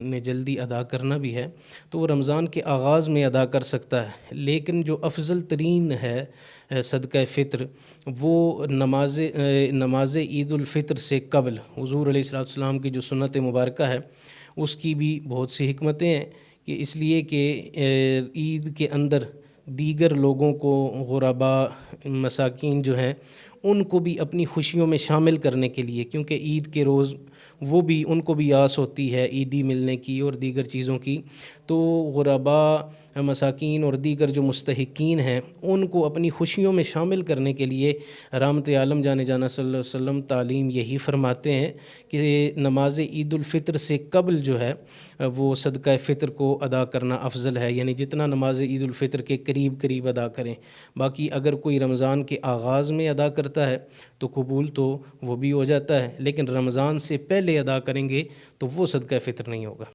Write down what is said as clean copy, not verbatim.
نے جلدی ادا کرنا بھی ہے تو وہ رمضان کے آغاز میں ادا کر سکتا ہے، لیکن جو افضل ترین ہے صدقہ فطر وہ نماز عید الفطر سے قبل حضور علیہ الصلوۃ والسلام کی جو سنت مبارکہ ہے اس کی بھی بہت سی حکمتیں ہیں، کہ اس لیے کہ عید کے اندر دیگر لوگوں کو، غرباء، مساکین جو ہیں ان کو بھی اپنی خوشیوں میں شامل کرنے کے لیے، کیونکہ عید کے روز وہ بھی، ان کو بھی آس ہوتی ہے عیدی ملنے کی اور دیگر چیزوں کی، تو غرباء، مساکین اور دیگر جو مستحقین ہیں ان کو اپنی خوشیوں میں شامل کرنے کے لیے رحمت عالم جانے جانا صلی اللہ علیہ وسلم تعلیم یہی فرماتے ہیں کہ نماز عید الفطر سے قبل جو ہے وہ صدقہ فطر کو ادا کرنا افضل ہے، یعنی جتنا نماز عید الفطر کے قریب قریب ادا کریں۔ باقی اگر کوئی رمضان کے آغاز میں ادا کرتا ہے تو قبول تو وہ بھی ہو جاتا ہے، لیکن رمضان سے پہلے ادا کریں گے تو وہ صدقہ فطر نہیں ہوگا۔